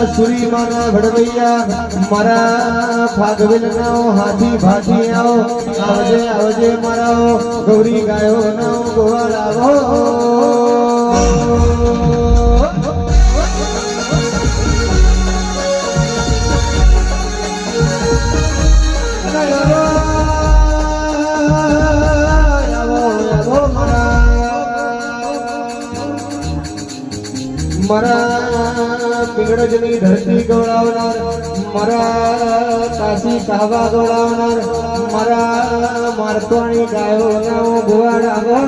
સુરી માના ભડવૈયા મારા ફાગવેલ નાઓ હાથી ભાથી આવો આવજે આવજે મારાઓ ગૌરી ગાયો નાઓ ગોવાળ આવો મારા પિંગળજની ધરતી ગોળાવનાર મારા કાશી કાવા ગોળાવનાર મારા મારતોણી ગાયો નાઓ ગોવાળ આવો